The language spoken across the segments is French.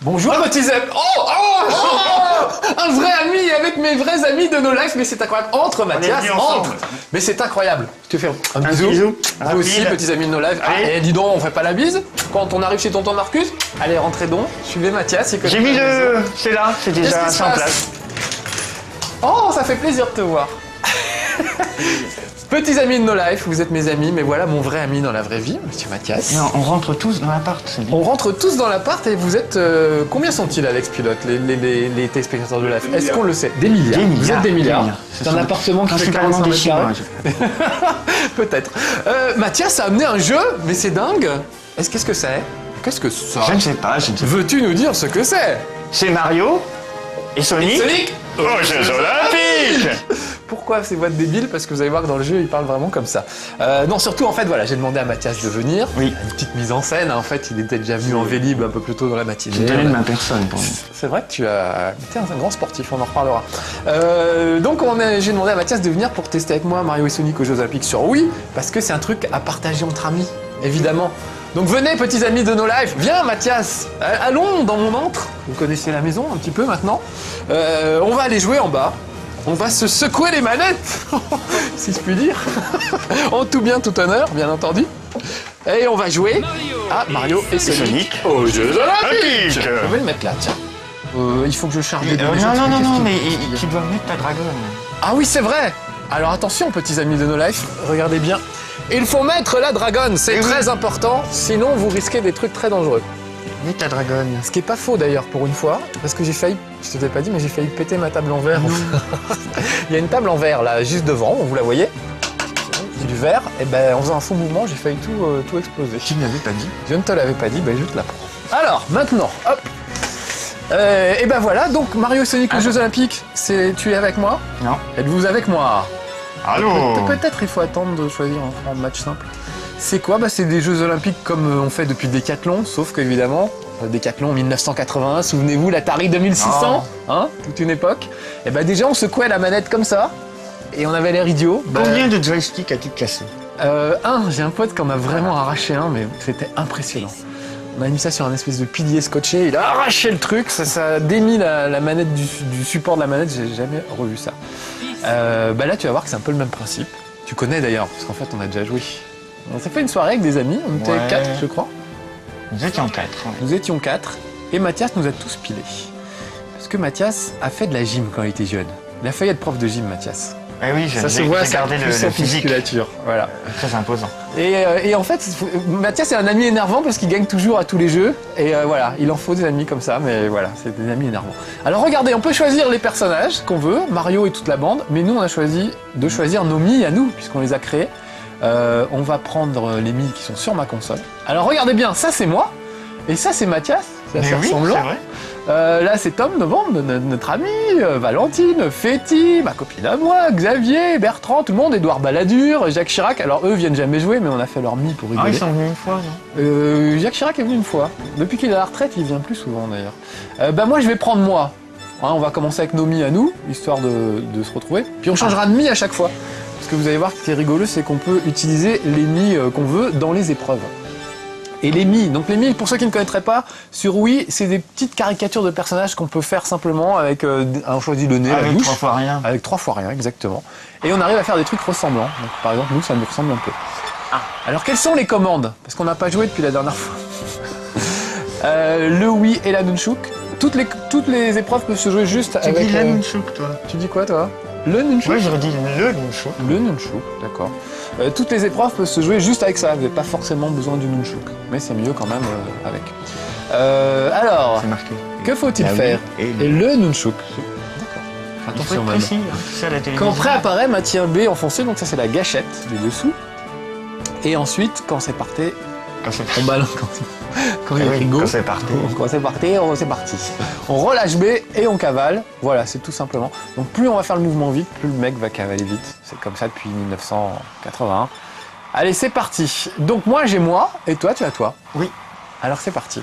Bonjour petits amis. Un vrai ami avec mes vrais amis de nos lives, mais c'est incroyable. Entre Mathias, entre. Mais c'est incroyable. Je te fais un bisou. Vous aussi, petits amis de nos lives. Et dis donc, on fait pas la bise quand on arrive chez tonton Marcus. Allez, rentrez donc. Suivez Mathias. J'ai mis le... C'est là, c'est déjà en place. Oh, ça fait plaisir de te voir. Petits amis de No Life, vous êtes mes amis, mais voilà mon vrai ami dans la vraie vie, monsieur Mathias. Non, on rentre tous dans l'appart, c'est bien. On rentre tous dans l'appart et vous êtes... combien sont-ils, Alex Pilote, les téléspectateurs de Life? Est-ce qu'on le sait? Des milliards. Vous êtes des milliards. C'est un appartement qui fait 45 mètres carrés. Peut-être. Mathias a amené un jeu, mais c'est dingue. Qu'est-ce que c'est? Qu'est-ce que ça? Je ne sais pas, Veux-tu nous dire ce que c'est? C'est Mario et Sonic. Aux Jeux Olympiques. Pourquoi ces voix de débiles? Parce que vous allez voir que dans le jeu, il parle vraiment comme ça. Non, surtout, en fait, voilà, j'ai demandé à Mathias de venir. Oui. Une petite mise en scène. En fait, il était déjà venu en Vélib un peu plus tôt dans la matinée. J'ai donné de ma personne pour lui. C'est vrai que tu as été un grand sportif, on en reparlera. Donc, j'ai demandé à Mathias de venir pour tester avec moi Mario et Sonic aux Jeux Olympiques sur Wii, parce que c'est un truc à partager entre amis, évidemment. Donc venez, petits amis de No Life, viens Mathias, allons dans mon antre. Vous connaissez la maison un petit peu maintenant. On va aller jouer en bas. On va se secouer les manettes, si je puis dire. En tout bien, tout honneur, bien entendu. Et on va jouer à Mario et Sonic aux Jeux Olympiques. Je vais le mettre là, tiens. Il faut que je charge les Non, mais tu dois mettre ta dragonne. Ah oui, c'est vrai. Alors attention, petits amis de No Life, regardez bien. Il faut mettre la dragonne, c'est très important, sinon vous risquez des trucs très dangereux. Mets ta dragonne. Ce qui est pas faux d'ailleurs pour une fois, parce que j'ai failli, je te l'ai pas dit, mais j'ai failli péter ma table en verre. Il y a une table en verre là, juste devant, vous la voyez, du verre, et ben en faisant un faux mouvement, j'ai failli tout exploser. Tu ne l'avais pas dit? Je ne te l'avais pas dit, ben je te l'apprends. Alors, maintenant, hop. Et ben voilà, donc Mario et Sonic aux Jeux Olympiques, tu es avec moi? Non. Êtes-vous avec moi? Allô? Peut-être il faut attendre de choisir en match simple. C'est quoi? C'est des Jeux Olympiques comme on fait depuis le Décathlon, sauf qu'évidemment, Décathlon 1981, souvenez-vous, l'Atari 2600, hein, toute une époque. Et ben déjà on secouait la manette comme ça, et on avait l'air idiot. Combien de joysticks as-tu cassé? J'ai un pote qui en a vraiment arraché un, mais c'était impressionnant. On a mis ça sur un espèce de pilier scotché, il a arraché le truc, ça a démis la manette du support de la manette, j'ai jamais revu ça. Là tu vas voir que c'est un peu le même principe. Tu connais d'ailleurs, parce qu'en fait on a déjà joué. On s'est fait une soirée avec des amis, on était 4 je crois. Nous étions 4. Nous étions 4 et Mathias nous a tous pilés. Parce que Mathias a fait de la gym quand il était jeune. Il a failli être prof de gym, Mathias. Eh oui, ça se voit, ça gardé le physique. Musculature, voilà. Très imposant. Et en fait, Mathias est un ami énervant parce qu'il gagne toujours à tous les jeux. Et voilà, il en faut des amis comme ça, mais voilà, c'est des amis énervants. Alors regardez, on peut choisir les personnages qu'on veut, Mario et toute la bande, mais nous on a choisi de choisir nos Mii à nous, puisqu'on les a créés. On va prendre les Mii qui sont sur ma console. Alors regardez bien, ça c'est moi, et ça c'est Mathias, c'est assez ressemblant. C'est vrai. Là c'est Tom, notre ami, Valentine, Féti, ma copine à moi, Xavier, Bertrand, tout le monde, Édouard Balladur, Jacques Chirac. Alors eux viennent jamais jouer, mais on a fait leur Mii pour rigoler. Ah, ils sont venus une fois, non? Jacques Chirac est venu une fois. Depuis qu'il est à la retraite, il vient plus souvent d'ailleurs. Moi je vais prendre moi. Hein, on va commencer avec nos Mii à nous, histoire de se retrouver. Puis on changera de Mii à chaque fois. Parce que vous allez voir ce qui est rigolo, c'est qu'on peut utiliser les Mii qu'on veut dans les épreuves. Et les Mii, donc les Mii, pour ceux qui ne connaîtraient pas, sur Wii, c'est des petites caricatures de personnages qu'on peut faire simplement avec, on choisit le nez, la bouche. Avec 3 fois rien. Avec 3 fois rien, exactement. Et on arrive à faire des trucs ressemblants. Donc, par exemple, nous, ça nous ressemble un peu. Alors, quelles sont les commandes? Parce qu'on n'a pas joué depuis la dernière fois. Le Wii et la Nunchuk. Toutes les épreuves peuvent se jouer juste avec... Tu dis la Nunchuk, toi? Tu dis quoi, toi? Le Nunchuk? Moi, j'aurais dit le Nunchuk. Le Nunchuk, d'accord. Toutes les épreuves peuvent se jouer juste avec ça. Vous n'avez pas forcément besoin du Nunchuk. Mais c'est mieux quand même avec. Alors, c'est marqué. Que faut-il faire? Et le Nunchuk. D'accord. Attention même. Précis, hein, ça, la télévision. Quand préapparaît, maintien B enfoncé, donc ça c'est la gâchette du dessous. Et ensuite, quand c'est parti, on balance. Quand il y a écrit go, quand c'est parti. Quand c'est parti, c'est parti. On relâche B et on cavale. Voilà, c'est tout simplement. Donc plus on va faire le mouvement vite, plus le mec va cavaler vite. C'est comme ça depuis 1981. Allez, c'est parti. Donc moi j'ai moi et toi tu as toi. Oui. Alors c'est parti.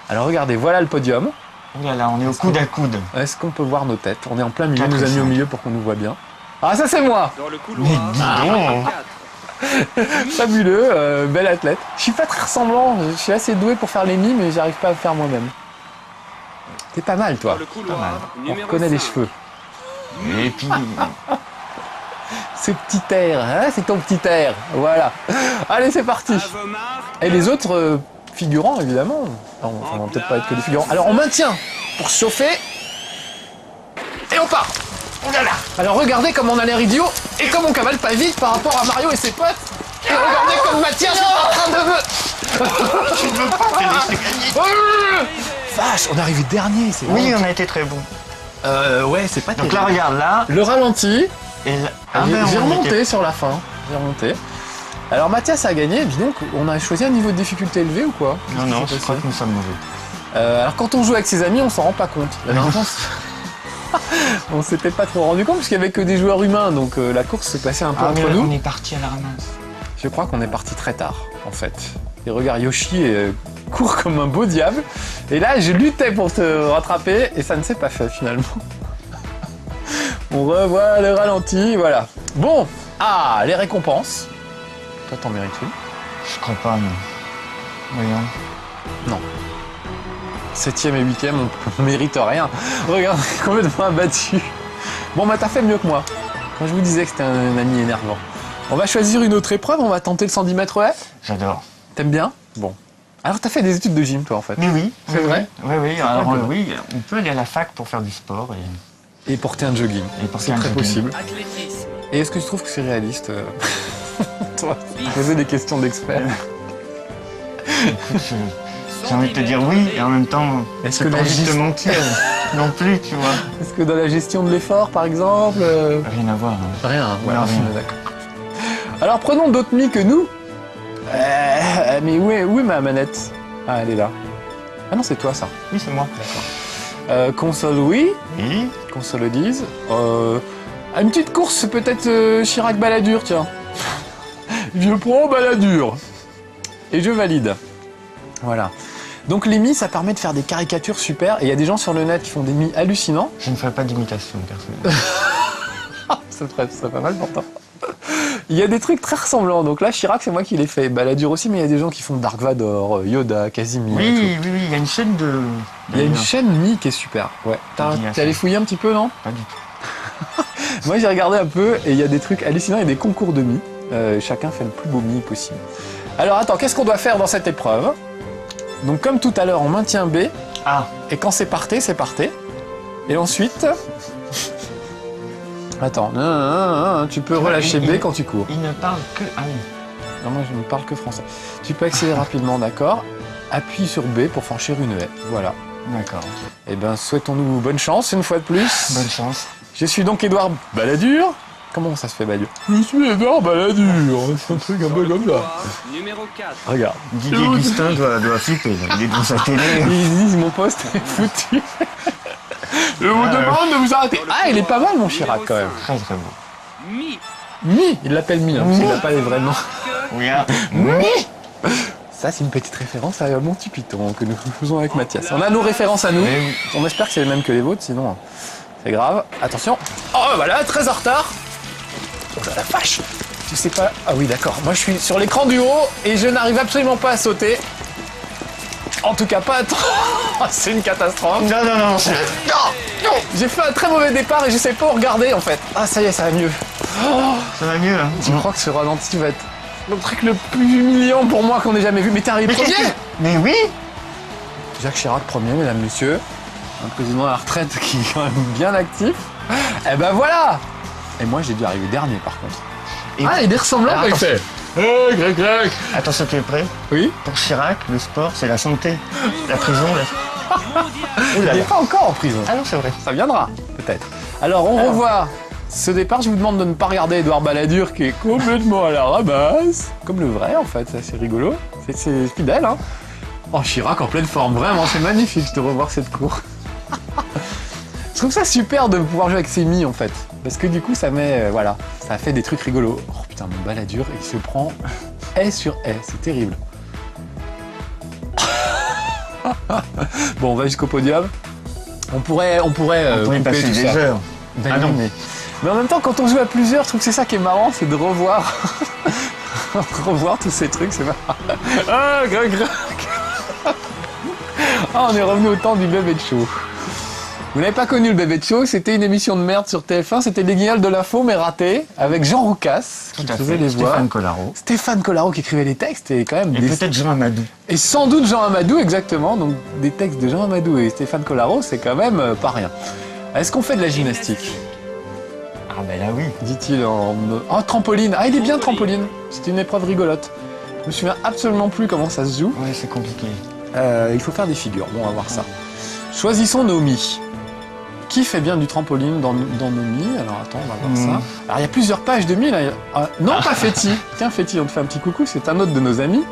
Alors regardez, voilà le podium. Oh là là, on est au coude à coude. Est-ce qu'on peut voir nos têtes? On est en plein milieu, nous a mis au milieu pour qu'on nous voit bien. Ah ça c'est moi. Dans le couloir. Fabuleux, bel athlète. Je suis pas très ressemblant, je suis assez doué pour faire les Mii, mais j'arrive pas à le faire moi-même. T'es pas mal, toi. Pas mal. On reconnaît les cheveux. Et puis, Ce petit air, hein, c'est ton petit air. Voilà. Allez, c'est parti. Et les autres figurants, évidemment. Non, on va peut-être pas être que des figurants. Alors, on maintient pour se chauffer. Et on part. Alors, regardez comme on a l'air idiot et comme on cavale pas vite par rapport à Mario et ses potes. Et regardez comme Mathias est en train de me... tu ne veux pas te laisser gagner. Vache, on est arrivé dernier, c'est Oui, vrai. on a été très bon. Ouais, c'est pas Donc terrible. là, regarde, là. Le ralenti. Et là, J'ai on remonté était- sur la fin. J'ai remonté. Alors Mathias a gagné. Dis donc, on a choisi un niveau de difficulté élevé ou quoi? Non, non, Qu'est-ce je qui crois s'est que nous sommes mauvais. passé alors quand on joue avec ses amis, on s'en rend pas compte. La dernière fois, on s'était pas trop rendu compte parce qu'il y avait que des joueurs humains, donc la course se passait un peu Ah, mais entre là, nous. on est parti à la ramasse. Je crois qu'on est parti très tard, en fait. Et regarde, Yoshi court comme un beau diable. Et là, je luttais pour te rattraper et ça ne s'est pas fait finalement. On revoit le ralenti, voilà. Bon, les récompenses. Toi, t'en mérites une. Je crois pas, mais. Voyons. Non. 7e et 8e, on mérite rien. Regarde, complètement abattu. Bon, bah t'as fait mieux que moi. Quand je vous disais que c'était un ami énervant. On va choisir une autre épreuve, on va tenter le 110 mètres haies. J'adore. T'aimes bien? Bon. Alors t'as fait des études de gym, toi, en fait. Mais oui. C'est vrai? Oui, oui. Alors, vrai que- oui, on peut aller à la fac pour faire du sport et Et porter un jogging. porter C'est un très jogging. possible. Et est-ce que tu trouves que c'est réaliste toi, poser des questions d'experts. Écoute, j'ai envie de te dire oui, et en même temps, Est-ce j'ai que pas la envie de te gestion- mentir non plus, tu vois. Est-ce que dans la gestion de l'effort, par exemple Rien à voir. Hein. Rien, voilà, Non, rien. on est d'accord. Alors prenons d'autres mi que nous. Mais où est ma manette? Ah, elle est là. Ah non, c'est toi ça. Oui, c'est moi. Console oui, Oui. console 10. Une petite course peut-être Chirac Balladur, tiens. Je prends Balladur. Et je valide. Voilà. Donc les mi, ça permet de faire des caricatures super. Et il y a des gens sur le net qui font des mi hallucinants. Je ne ferai pas d'imitation, personnellement. Ça serait pas mal pourtant. Il y a des trucs très ressemblants. Donc là, Chirac, c'est moi qui l'ai fait. Balladur aussi, mais il y a des gens qui font Dark Vador, Yoda, Casimir. et tout. Oui, oui, oui, il y a une chaîne de... Il y a une chaîne Mi qui est super. Ouais. T'es allé fouiller un petit peu, non? Pas du tout. Moi, j'ai regardé un peu et il y a des trucs hallucinants. Il y a des concours de Mi. Chacun fait le plus beau Mi possible. Alors attends, qu'est-ce qu'on doit faire dans cette épreuve? Donc comme tout à l'heure, on maintient B. Ah, Et quand c'est parté, c'est parté. Et ensuite... Attends, tu peux relâcher B quand tu cours. il ne parle que... Ah oui. Non, moi, je ne parle que français. Tu peux accélérer rapidement, d'accord? Appuie sur B pour franchir une haie. Voilà. D'accord. Eh ben, souhaitons-nous bonne chance une fois de plus. Bonne chance. Je suis donc Édouard Balladur. Comment ça se fait, Balladur? Je suis Édouard Balladur. C'est un truc un peu comme ça. Numéro 4. Regarde. Didier Gustin doit flipper, là. Il est devant sa télé. Ils disent mon poste est foutu. Je vous demande de vous arrêter. Ah, il est pas mal, mon Chirac, quand même. Très, très beau. Mi. Mi, il l'appelle Mi, hein, parce qu'il n'a pas les vrais noms. Regarde. Ça, c'est une petite référence à mon petit Python que nous faisons avec Mathias. On a nos références à nous. Mais oui. On espère que c'est les mêmes que les vôtres, sinon c'est grave. Attention. Oh, voilà, très en retard. Oh là, la vache. Je sais pas. Ah oui, d'accord. Moi, je suis sur l'écran du haut et je n'arrive absolument pas à sauter. En tout cas, pas à temps. C'est une catastrophe. Non, non, non, c'est... Non, j'ai fait un très mauvais départ et je sais pas où regarder en fait. Ah, ça y est, ça va mieux. Ça va mieux, hein. Je crois que ce ralenti va être le truc le plus humiliant pour moi qu'on ait jamais vu. Mais t'es arrivé premier. Mais oui. Jacques Chirac premier, mesdames, messieurs. Un président à la retraite qui est quand même bien actif. Eh ben voilà. Et moi, j'ai dû arriver dernier par contre. Et- Ah, il est ressemblant Alors, quand il attends. fait. Grec. Attention, tu es prêt? Oui. Pour Chirac, le sport, c'est la santé. La prison, la... Il n'est pas encore en prison. Ah non, c'est vrai. Ça viendra, peut-être. Alors, on revoit ce départ. Je vous demande de ne pas regarder Édouard Balladur qui est complètement à la ramasse. Comme le vrai, en fait. Ça, c'est rigolo. C'est fidèle, hein. Oh, Chirac en pleine forme. Vraiment, c'est magnifique de revoir cette cour. Je trouve ça super de pouvoir jouer avec ses mi, en fait. Parce que du coup, ça met... voilà. Ça fait des trucs rigolos. Oh, putain, mon Balladur, il se prend haie sur haie. C'est terrible. Bon, on va jusqu'au podium. On pourrait On pourrait couper passer tout des ça. heures. Ben Ah non, non. mais en même temps, quand on joue à plusieurs, je trouve que c'est ça qui est marrant, c'est de revoir, revoir tous ces trucs, c'est marrant. Ah, Greg. Ah, on est revenu au temps du bébé de show. Vous n'avez pas connu le Bébé de Show, c'était une émission de merde sur TF1, c'était les Guignols de l'info, mais raté, avec Jean Roucas, qui faisait les voix. Stéphane Collaro. Stéphane Collaro qui écrivait les textes, et quand même... Et peut-être Jean Amadou. Et sans doute Jean Amadou, exactement. Donc des textes de Jean Amadou et Stéphane Collaro, c'est quand même pas rien. Est-ce qu'on fait de la gymnastique? Ah ben là oui. Dit-il en... Oh, trampoline. Ah, il est bien trampoline. C'était une épreuve rigolote. Je me souviens absolument plus comment ça se joue. Ouais, c'est compliqué. Il faut faire des figures. Bon, on va voir ça. Choisissons Nomi. Qui fait bien du trampoline dans Nomi? Alors attends, on va voir ça. Alors il y a plusieurs pages de Nomi là. Non, pas Féti. Tiens, Féti, on te fait un petit coucou. C'est un autre de nos amis.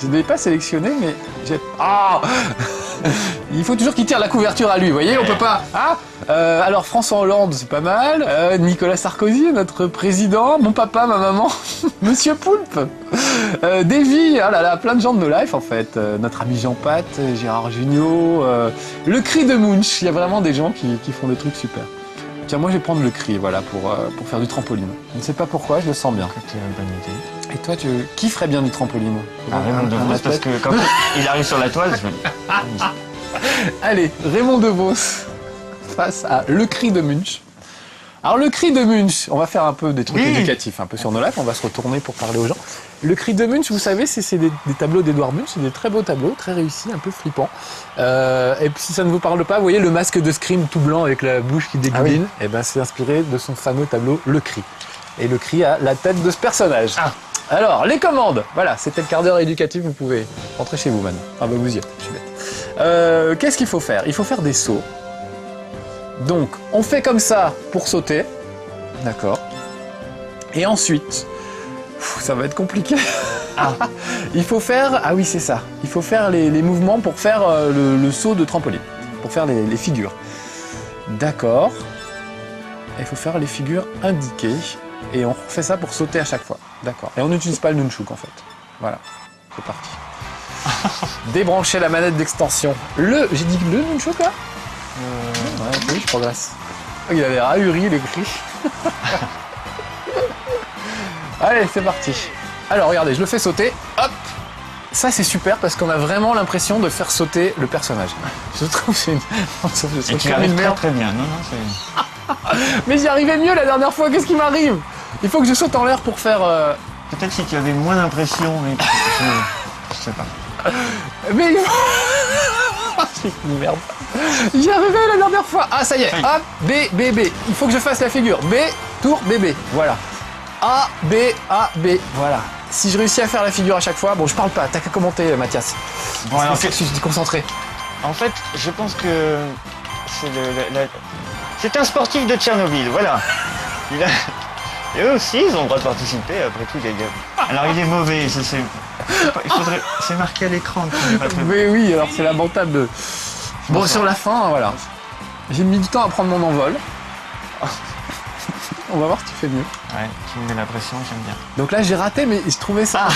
Je ne l'ai pas sélectionné, mais j'ai... Ah il faut toujours qu'il tire la couverture à lui, vous voyez, on peut pas... Ah alors François Hollande, c'est pas mal. Nicolas Sarkozy, notre président, mon papa, ma maman, Monsieur Poulpe, Davy, ah là là, plein de gens de nos lives en fait. Notre ami Jean Pat, Gérard Jugnot, le cri de Munch, il y a vraiment des gens qui font des trucs super. Tiens, moi je vais prendre le cri, voilà, pour faire du trampoline. Je ne sais pas pourquoi, je le sens bien. C'est une bonne idée. Et toi, qui ferait bien du trampoline? Raymond DeVos, parce que quand il arrive sur la toile, je me dis... Allez, Raymond DeVos face à le cri de Munch. Alors le cri de Munch, on va faire un peu des trucs éducatifs, un peu sur nos lives, on va se retourner pour parler aux gens. Le cri de Munch, vous savez, c'est des tableaux d'Edouard Munch, c'est des très beaux tableaux, très réussis, un peu flippants. Et puis si ça ne vous parle pas, vous voyez le masque de Scream tout blanc avec la bouche qui dégouline, et ben c'est inspiré de son fameux tableau Le Cri. Et le cri a la tête de ce personnage. Ah. Alors, les commandes. Voilà, c'était le quart d'heure éducatif, vous pouvez rentrer chez vous maintenant. Ah bah vous y êtes, je suis bête. Qu'est-ce qu'il faut faire? Il faut faire des sauts. Donc, on fait comme ça pour sauter. D'accord. Et ensuite, ça va être compliqué. Ah. Il faut faire... Ah oui, c'est ça. Il faut faire les mouvements pour faire le saut de trampoline. Pour faire les figures. D'accord. Il faut faire les figures indiquées. Et on fait ça pour sauter à chaque fois. D'accord. Et on n'utilise pas le nunchuk en fait. Voilà. C'est parti. Débrancher la manette d'extension. J'ai dit le nunchuk là ouais, oui, je progresse. Oh, il a l'air ahuri, le cri. Allez, c'est parti. Alors regardez, je le fais sauter. Hop. Ça c'est super parce qu'on a vraiment l'impression de faire sauter le personnage. Je trouve que c'est une... Et tu arrives très bien. Non, c'est... Mais j'y arrivais mieux la dernière fois, qu'est-ce qui m'arrive? Il faut que je saute en l'air pour faire... Peut-être si tu avais moins d'impression, mais... je sais pas. Mais... C'est une merde. J'y arrivais la dernière fois. Ah, ça y est. Hop, B, B, B. Il faut que je fasse la figure. B, tour, B, B. Voilà. A, B, A, B. Voilà. Si je réussis à faire la figure à chaque fois... Bon, je parle pas. T'as qu'à commenter, Mathias. Bon, alors, je suis concentré. En fait, je pense que... C'est un sportif de Tchernobyl, voilà. Et eux aussi, ils ont le droit de participer, après tout, les gars. Alors, il est mauvais, il faudrait... C'est marqué à l'écran. Mais oui, alors c'est lamentable. Bon, sur la fin, voilà. J'ai mis du temps à prendre mon envol. On va voir si tu fais mieux. Ouais, tu me mets la pression, j'aime bien. Donc là, j'ai raté, mais je trouvais ça...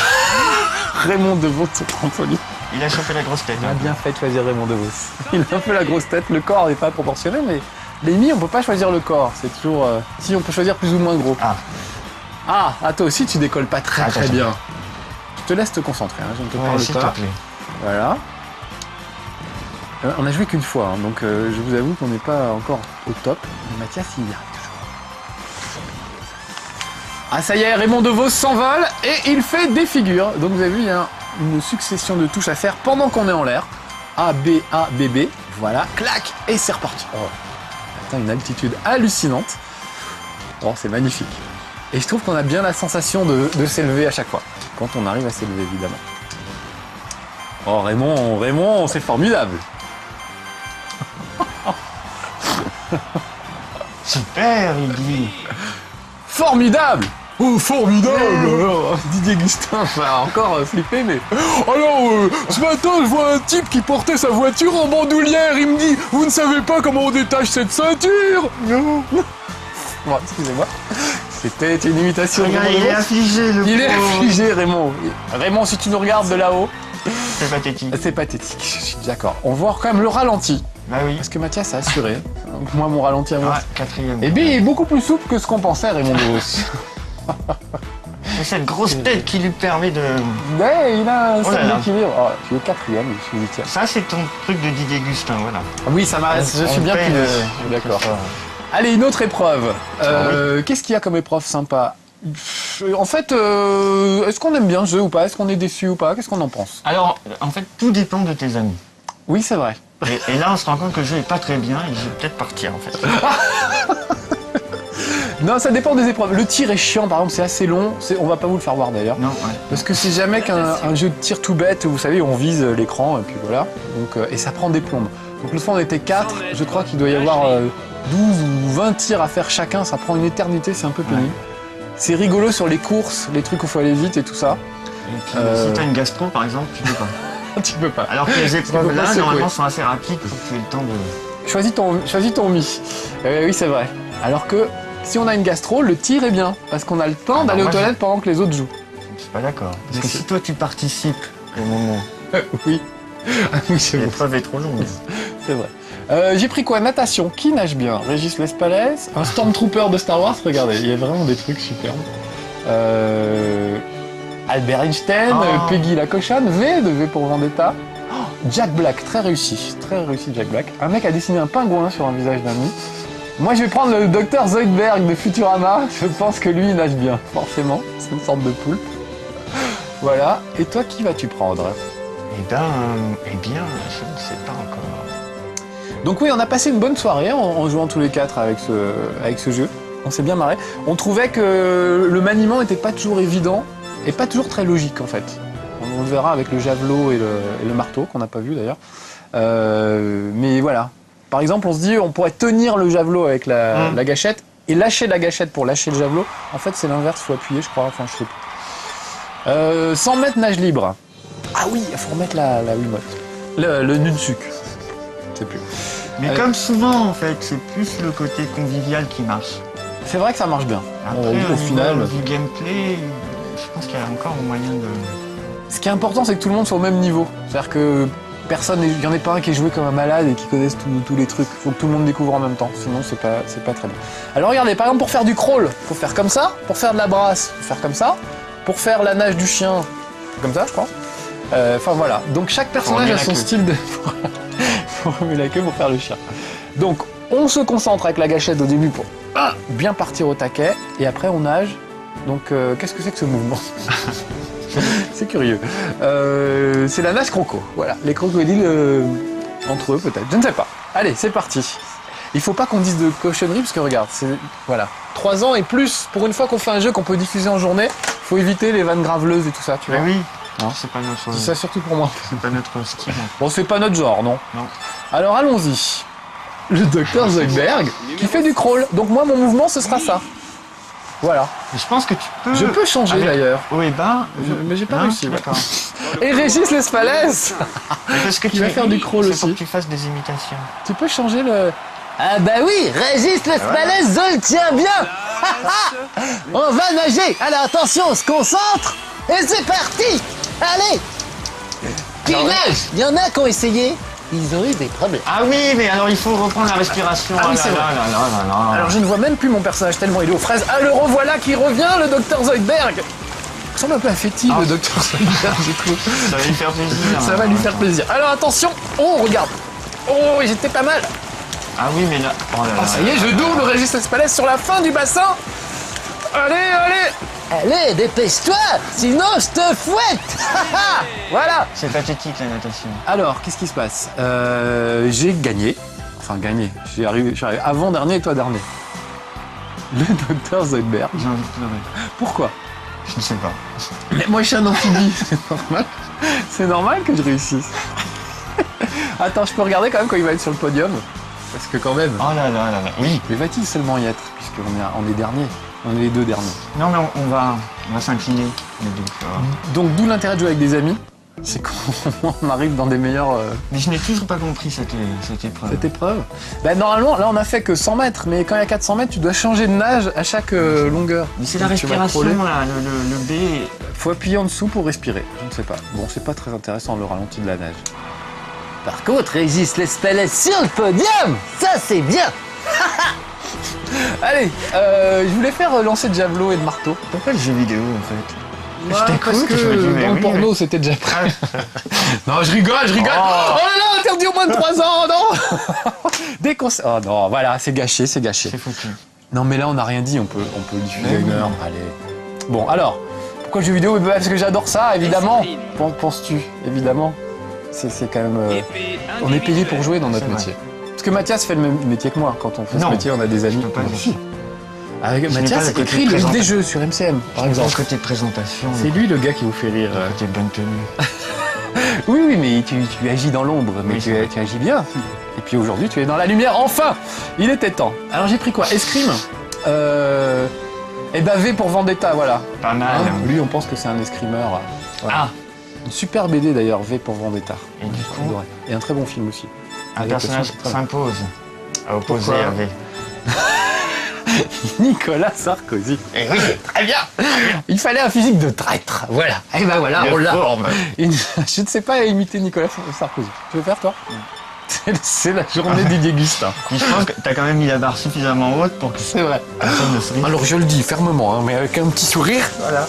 Raymond DeVos, c'est trampoline. Il a chopé la grosse tête. Il a bien fait de choisir Raymond DeVos. Il a un peu la grosse tête, le corps n'est pas proportionnel, mais... Les mi, on peut pas choisir le corps, c'est toujours... Si, on peut choisir plus ou moins gros. Ah, toi aussi, tu décolles pas très bien. Je te laisse te concentrer, hein, je ne te parle pas. Voilà. On a joué qu'une fois, hein, donc je vous avoue qu'on n'est pas encore au top. Mais Mathias, il y arrive toujours. Ah, ça y est, Raymond DeVos s'envole et il fait des figures. Donc vous avez vu, il y a une succession de touches à faire pendant qu'on est en l'air. A, B, B. Voilà, clac, et c'est reparti. Oh. Une altitude hallucinante. Oh, c'est magnifique. Et je trouve qu'on a bien la sensation de s'élever à chaque fois. Quand on arrive à s'élever, évidemment. Oh, Raymond, c'est formidable. Super, il dit. Formidable. Oh, formidable. Didier Gustin va encore flipper, mais... Alors, ce matin, je vois un type qui portait sa voiture en bandoulière. Il me dit, vous ne savez pas comment on détache cette ceinture? Non. Bon, excusez-moi. C'était une imitation. Regarde, il est affligé, le pauvre. Il est affligé, Raymond. Raymond, si tu nous regardes de là-haut... C'est pathétique. C'est pathétique, je suis d'accord. On voit quand même le ralenti. Bah oui. Parce que Mathias a assuré. Moi, mon ralenti à moi. Ah, quatrième. Et bien, il est beaucoup plus souple que ce qu'on pensait, Raymond DeVos. C'est cette grosse tête qui lui permet de... Ouais, il a un Oh là certain là. équilibre. Oh, tu es quatrième, je suis huitième. Ça, c'est ton truc de Didier Gustin, voilà. Oui, ça m'arrête, je suis bien paye plus. D'accord. tout ça. Allez, une autre épreuve. Qu'est-ce qu'il y a comme épreuve sympa? En fait, est-ce qu'on aime bien le jeu ou pas? Est-ce qu'on est déçu ou pas? Qu'est-ce qu'on en pense? Alors, en fait, tout dépend de tes amis. Oui, c'est vrai. Et là, on se rend compte que le jeu est pas très bien et je vais peut-être partir, en fait. Non, ça dépend des épreuves. Le tir est chiant, par exemple, c'est assez long. On va pas vous le faire voir d'ailleurs. Non, ouais. Parce que c'est jamais qu'un jeu de tir tout bête, vous savez, on vise l'écran et puis voilà. Donc, et ça prend des plombes. Donc l'autre fois on était 4, je crois qu'il doit y avoir 12 ou 20 tirs à faire chacun, ça prend une éternité, c'est un peu pénible. C'est rigolo sur les courses, les trucs où il faut aller vite et tout ça. Et puis, si t'as une gastro, par exemple, tu peux pas. Tu peux pas. Alors que les épreuves peux pas là, secouer. normalement, sont assez rapides pour que tu aies le temps de... Choisis ton mi. Oui, c'est vrai. Alors que si on a une gastro, le tir est bien, parce qu'on a le temps d'aller aux moi, toilettes pendant que les autres jouent. Je suis pas d'accord. Parce Mais que c'est- si toi, tu participes au moment Oui. Ah oui, c'est vrai. l'épreuve est trop longue. C'est vrai. J'ai pris quoi? Natation. Qui nage bien? Régis Lespalès. Un Stormtrooper de Star Wars. Regardez, il y a vraiment des trucs superbes. Albert Einstein. Oh. Peggy la cochonne. V de V pour Vendetta. Oh, Jack Black. Très réussi. Très réussi Jack Black. Un mec a dessiné un pingouin sur un visage d'ami. Moi, je vais prendre le docteur Zoidberg de Futurama. Je pense que lui, il nage bien. Forcément. C'est une sorte de poulpe. Voilà. Et toi, qui vas-tu prendre? Eh bien, je ne sais pas encore. Donc oui, on a passé une bonne soirée en jouant tous les quatre avec ce jeu. On s'est bien marré. On trouvait que le maniement n'était pas toujours évident et pas toujours très logique en fait. On le verra avec le javelot et le marteau qu'on n'a pas vu d'ailleurs. Mais voilà. Par exemple, on se dit on pourrait tenir le javelot avec la gâchette et lâcher la gâchette pour lâcher le javelot. En fait, c'est l'inverse, il faut appuyer, je crois. Enfin, je sais plus. 100 mètres nage libre. Ah oui, il faut remettre la Wiimote. Le nunchuk. Je sais plus. Mais comme souvent, en fait, c'est plus le côté convivial qui marche. C'est vrai que ça marche bien. Après, Au final, du gameplay, je pense qu'il y a encore moyen de... ce qui est important, c'est que tout le monde soit au même niveau. C'est-à-dire que il n'y en a pas un qui est joué comme un malade et qui connaisse tous les trucs. Il faut que tout le monde découvre en même temps, sinon c'est pas très bien. Alors regardez, par exemple, pour faire du crawl, faut faire comme ça. Pour faire de la brasse, faut faire comme ça. Pour faire la nage du chien, comme ça, je crois. Enfin voilà. Donc chaque personnage a son style de... Faut remuer la queue pour faire le chien. Donc on se concentre avec la gâchette au début pour bien partir au taquet. Et après on nage. Donc qu'est-ce que c'est que ce mouvement? C'est curieux. C'est la nage croco. Voilà. Les crocodiles entre eux peut-être. Je ne sais pas. Allez, c'est parti. Il faut pas qu'on dise de cochonnerie parce que regarde, c'est... Voilà. 3 ans et plus. Pour une fois qu'on fait un jeu qu'on peut diffuser en journée, faut éviter les vannes graveleuses et tout ça, tu vois. Mais oui, Non. c'est pas notre... Je dis ça surtout pour moi. C'est pas notre style. Bon, c'est pas notre genre, non? Non. Alors allons-y. Le docteur Zoidberg qui fait du crawl. Donc moi, mon mouvement, ce sera ça. Voilà. Mais je pense que tu peux... Je peux changer avec d'ailleurs. haut et bas. Mais j'ai pas réussi. Ouais. D'accord. Et Régis Lespalès, Mais parce que Qui va faire du crawl c'est aussi. pour que tu fasses des imitations. tu peux changer le... Ah bah oui, Régis Lespalès, je le tiens bien. On va nager. Alors attention, on se concentre. Et c'est parti. Allez. Qui nage? Il y en a qui ont essayé. Ils ont eu des problèmes. Ah oui, mais alors il faut reprendre la respiration. Ah oui, là, c'est là, vrai. là, là, là, là. Alors je ne vois même plus mon personnage tellement il est aux fraises. Ah, le revoilà qui revient, le docteur Zoidberg. Il ressemble un peu à Fétide, le docteur Zoidberg, je trouve. Ça va lui faire plaisir. Ça va lui faire plaisir. Alors attention. Oh, regarde. Oh, j'étais pas mal. Ah oui, mais là... Oh là là. Ah, ça y est, je double Régis Lespalès sur la fin du bassin. Allez, allez. Allez, dépêche-toi, sinon je te fouette. Voilà. C'est pathétique la natation. Alors, qu'est-ce qui se passe? J'ai gagné. Enfin, gagné. Je suis arrivé avant-dernier et toi dernier. Le docteur Zoidberg. J'ai envie de pleurer. Pourquoi? Je ne sais pas. Mais moi, je suis un amphibie. C'est normal. C'est normal que je réussisse. Attends, je peux regarder quand même quand il va être sur le podium. Parce que quand même. Oh là là là là. Oui. Mais va-t-il seulement y être? Puisqu'on est dernier. On est les 2 derniers. Non, mais on va s'incliner. les deux, tu vois. Donc, d'où l'intérêt de jouer avec des amis. C'est qu'on arrive dans des meilleurs... Mais je n'ai toujours pas compris cette épreuve. Cette épreuve. Ben, normalement, là, on a fait que 100 mètres, mais quand il y a 400 mètres, tu dois changer de nage à chaque longueur. Mais c'est la Donc, tu vas respiration, crawler. là, le B. Faut appuyer en dessous pour respirer. Je ne sais pas. Bon, c'est pas très intéressant le ralenti de la nage. Par contre, Régis Lespalès sur le podium, ça c'est bien. Allez, je voulais faire lancer de javelot et de marteau. Pourquoi le jeu vidéo en fait? Ouais, Je parce t'écoute, que je me dis, mais dans le oui, porno, mais- c'était déjà prêt. Non, je rigole. Oh là là, interdit au moins de 3 ans, non. Dès qu'on... Oh non, voilà, c'est gâché. C'est foutu. Non, mais là, on n'a rien dit, on peut le diffuser Mais une oui. heure. Allez. Bon, alors, pourquoi le jeu vidéo? Parce que j'adore ça, évidemment. Penses-tu? Évidemment. C'est quand même... on est payé pour jouer dans notre C'est vrai. métier. Parce que Mathias fait le même métier que moi. Quand on fait ce Non. métier, on a des amis. Je peux pas dire Si. ça. Avec Je n'ai Mathias pas le côté écrit présenta- des jeux sur MCM, par Dans exemple. le côté présentation, C'est lui le gars qui vous fait rire. le côté bonne tenue. Oui, mais tu agis dans l'ombre, mais Oui, c'est vrai. tu agis bien. Et puis aujourd'hui, tu es dans la lumière, enfin. Il était temps. Alors j'ai pris quoi? Escrime. Et bah V pour Vendetta, voilà. Pas mal. Hein, lui, on pense que c'est un escrimeur. Voilà. Ah, Une super BD d'ailleurs, V pour Vendetta. et du coup, Adoré. Et un très bon film aussi. un Avec personnage le son, c'est très s'impose à opposer Pourquoi Hervé. Nicolas Sarkozy. Et oui, très bien. Il fallait un physique de traître. Voilà. Et ben voilà, on De l'a. forme. Je ne sais pas imiter Nicolas Sarkozy. Tu veux faire toi? C'est la journée Didier Gustin. Mais je pense que t'as quand même mis la barre suffisamment haute pour que C'est vrai. personne ne se rie. Alors je le dis fermement, hein, mais avec un petit sourire. Voilà.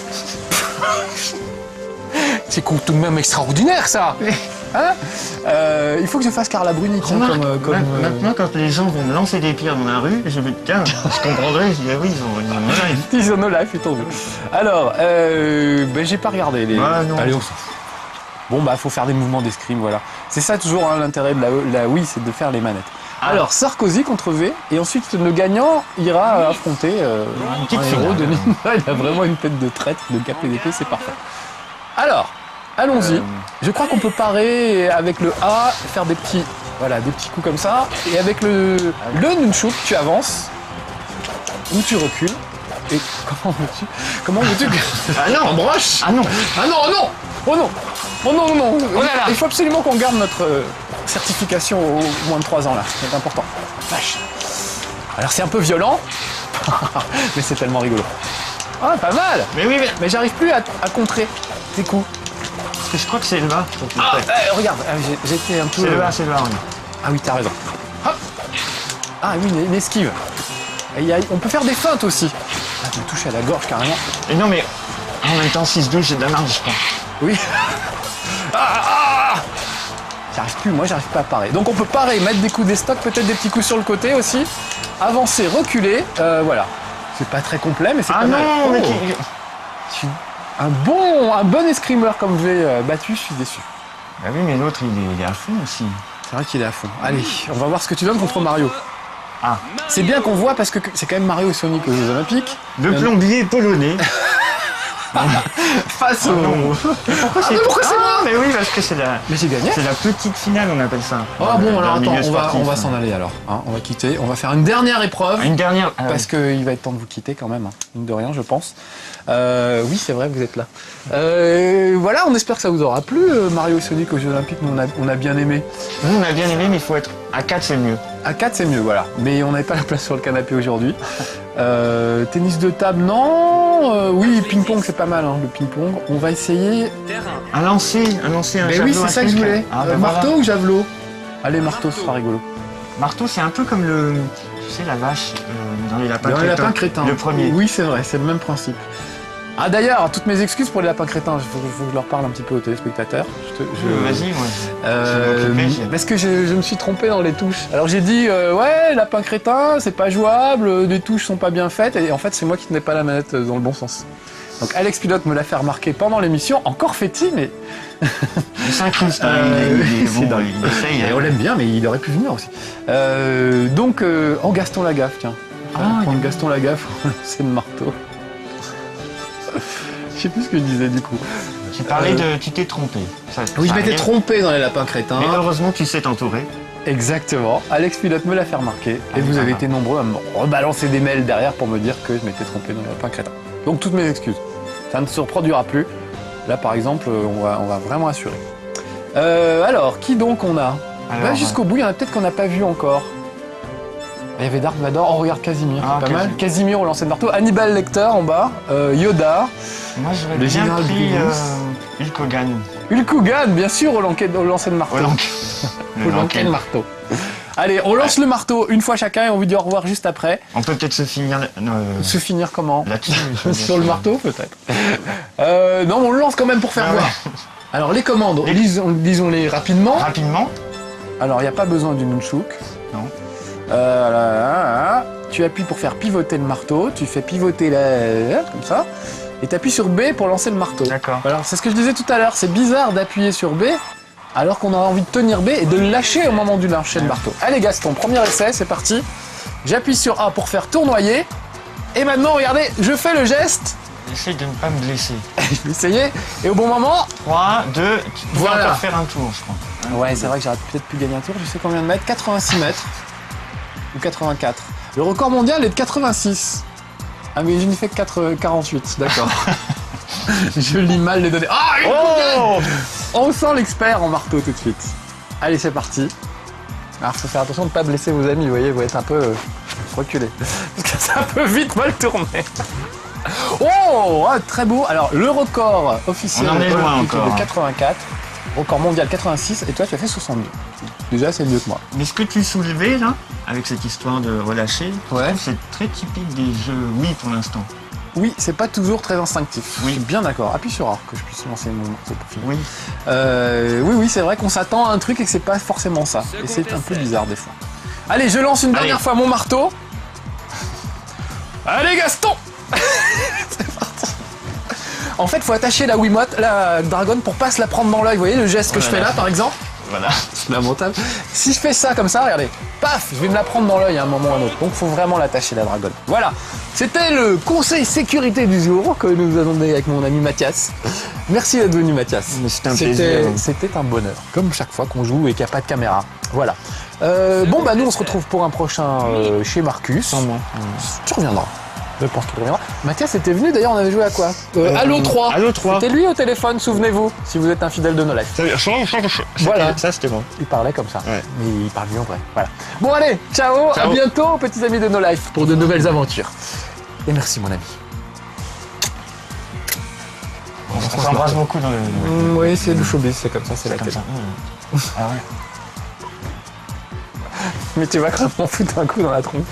C'est tout de même extraordinaire ça. Hein? Il faut que je fasse Carla Bruni, tiens, Remarque, comme maintenant, quand les gens vont me lancer des pierres dans la rue, je me dis, tiens, je comprendrais, je dis, ah oui, ils ont un live. Ils ont no life, ils t'ont vu. Alors, ben, j'ai pas regardé les. Ouais, non. Allez, on s'en fout. Bon, bah, faut faire des mouvements d'escrime, voilà. C'est ça toujours hein, l'intérêt de la Wii, c'est de faire les manettes. Ah. Alors, Sarkozy contre V, et ensuite le gagnant ira affronter Une petite un héros finale. de Nina. Il a vraiment une tête de traître, de capé d'épée, c'est parfait. Alors, allons-y. Je crois qu'on peut parer avec le A, faire des petits, voilà, des petits coups comme ça, et avec le nunchuk, tu avances ou tu recules. Et comment veux-tu que Ah non, en broche? Ah non. Ah non, oh non, oh non, oh non, non, non. Oh là là. Il faut absolument qu'on garde notre certification au moins de 3 ans là, c'est important. Vache. Alors c'est un peu violent, mais c'est tellement rigolo. Ah, pas mal. Mais oui, Mais j'arrive plus à contrer tes coups. parce que je crois que c'est le bas. Ah, regarde, j'étais un peu... C'est le bas, c'est le bas. oui. Ah oui, t'as raison. Hop. Ah oui, une esquive. Et on peut faire des feintes aussi. Ah, tu me touches à la gorge carrément. Et non, mais en même temps, 6-12, j'ai de la marge, je crois. Oui. J'arrive plus, moi j'arrive pas à parer. Donc on peut parer, mettre des coups des stocks, peut-être des petits coups sur le côté aussi. Avancer, reculer, voilà. C'est pas très complet, mais c'est Ah pas mal. non, mais Oh. qui- Je suis un bon escrimeur comme V battu, je suis déçu. Bah oui, mais l'autre, il est à fond aussi. C'est vrai qu'il est à fond. Allez, on va voir ce que tu donnes contre Mario. Ah, C'est bien qu'on voit parce que c'est quand même Mario et Sonic aux Jeux Olympiques. le plombier polonais. Face Oh au... non. Pourquoi c'est pourquoi c'est moi Mais oui, parce que c'est la Mais j'ai gagné. petite finale, on appelle ça. Ah bon, Dans alors le milieu attends, sportif. on va s'en aller alors. Hein, on va quitter, on va faire une dernière épreuve. Une dernière. Ah, Parce qu'il va être temps de vous quitter quand même, hein. Mine de rien, je pense. Oui, c'est vrai, vous êtes là. Voilà, on espère que ça vous aura plu, Mario et Sonic aux Jeux Olympiques. Nous, on a bien aimé. Nous, on a bien aimé, mais il faut être à 4, c'est mieux. À 4, c'est mieux, voilà. Mais on n'avait pas la place sur le canapé aujourd'hui. Tennis de table, non. Oui, ping-pong, c'est pas mal, hein, le ping-pong. On va essayer. Un lancer, un Mais javelot oui, c'est ça que je truc. voulais. Ah, ben Marteau voilà. ou javelot? Allez, marteau, ce sera rigolo. Marteau, c'est un peu comme le. Tu sais, la vache dans les lapins Dans les crétins. lapins crétins. Le premier. Oui, c'est vrai, c'est le même principe. Ah d'ailleurs, toutes mes excuses pour les lapins crétins, il faut que je leur parle un petit peu aux téléspectateurs. Vas-y, moi. Euh, Je vais m'occuper, parce que je me suis trompé dans les touches. Alors j'ai dit, ouais, lapin crétin, c'est pas jouable, les touches sont pas bien faites, et en fait c'est moi qui tenais pas la manette dans le bon sens. Donc Alex Pilote me l'a fait remarquer pendant l'émission, encore fait-il, mais... Il s'incruste, hein, il c'est est bon, dingue. il essaye. Et on l'aime bien, mais il aurait pu venir aussi. Donc, en Gaston Lagaffe, tiens. Prendre Gaston Lagaffe, c'est le marteau. Je sais plus ce que je disais du coup. Tu parlais de. Tu t'es trompé. Oui, je Ça m'étais arrive. trompé dans les lapins crétins. Mais heureusement, tu sais t'entourer. Exactement. Alex Pilote me l'a fait remarquer. Et vous avez été nombreux à me rebalancer des mails derrière pour me dire que je m'étais trompé dans les lapins crétins. Donc, toutes mes excuses. Ça ne se reproduira plus. Là, par exemple, on va vraiment assurer. Alors, qui donc on a? Alors, Jusqu'au bout, il y en a peut-être qu'on n'a pas vu encore. Il y avait Dark Vador, oh regarde Casimir, Ah, c'est pas mal. Casimir. Casimir au lancer de marteau, Hannibal Lecter en bas, Yoda, Moi, j'aurais Le bien général pris Grievous. Hulk Hogan. Hulk Hogan, bien sûr, au lancer de marteau. Au lancer Au lancer de marteau. Allez, on lance le marteau une fois chacun et on vous dit au revoir juste après. On peut peut-être se finir Se finir comment? là-dessus. Sur le marteau peut-être. Non, on le lance quand même pour faire Ah ouais. voir. Alors les commandes, lisons-les rapidement. Rapidement. Alors il n'y a pas besoin du nunchuk. Non. Tu appuies pour faire pivoter le marteau, tu fais pivoter comme ça, et tu appuies sur B pour lancer le marteau. D'accord. Alors c'est ce que je disais tout à l'heure, c'est bizarre d'appuyer sur B alors qu'on a envie de tenir B et de le lâcher au moment du lâcher le marteau. Allez Gaston, premier essai, c'est parti. J'appuie sur A pour faire tournoyer. Et maintenant, regardez, je fais le geste. Essaye de ne pas me blesser. Je vais essayer. Et au bon moment... 3, 2, tu peux Voilà. encore faire un tour, je crois. Ouais, c'est vrai que j'aurais peut-être pu gagner un tour. Je sais combien de mètres, 86 mètres. Ou 84. Le record mondial est de 86. Ah mais je n'ai fait que 48, d'accord. Je lis mal les données. Ah, une Oh On sent l'expert en marteau tout de suite. Allez, c'est parti. Alors, faut faire attention de ne pas blesser vos amis, vous voyez, vous êtes un peu reculé. Parce que ça peut vite mal tourner. Oh, très beau. Alors, le record officiel On en est loin olympique est encore, de hein. 84, record mondial 86, et toi, tu as fait 62. Déjà, c'est mieux que moi. Mais ce que tu soulevais là, avec cette histoire de relâcher, je Ouais. trouve que c'est très typique des jeux Wii pour l'instant. Oui, c'est pas toujours très instinctif. Oui. Je suis bien d'accord. Appuie sur A, que je puisse lancer mon marteau pour finir. Oui. Oui, c'est vrai qu'on s'attend à un truc et que c'est pas forcément ça. Et c'est un peu bizarre des fois. Allez, je lance une dernière Allez. fois mon marteau. Allez, Gaston. C'est parti. En fait, faut attacher la Wiimote, la Dragon, pour pas se la prendre dans l'œil. Vous voyez le geste que je fais là, par exemple? Voilà. C'est lamentable. Si je fais ça comme ça, regardez, paf, je vais me la prendre dans l'œil à un moment ou à un autre. Donc, faut vraiment l'attacher, la Dragon. Voilà. C'était le conseil sécurité du jour que nous avons donné avec mon ami Mathias. Merci d'être venu, Mathias. Mais c'était un plaisir. C'était un bonheur, comme chaque fois qu'on joue et qu'il n'y a pas de caméra. Voilà. Bon, bah nous, on se retrouve pour un prochain chez Marcus. Sans moi. Tu reviendras. Je pense qu'il reviendra. Mathias était venu, d'ailleurs, on avait joué à quoi Halo 3. Halo 3. C'était lui au téléphone, souvenez-vous, si vous êtes un fidèle de No Life. Voilà. Ça, c'était bon. Il parlait comme ça, Ouais. mais il parle mieux en vrai. Voilà. Bon allez, ciao, à Ciao. bientôt, petits amis de No Life, pour de nouvelles aventures. Et merci mon ami. On s'embrasse beaucoup dans le... Oui, c'est le showbiz, c'est comme ça, c'est la comme télé. ça. Ah ouais. Mais tu vas grave m'en foutre un coup dans la tronche.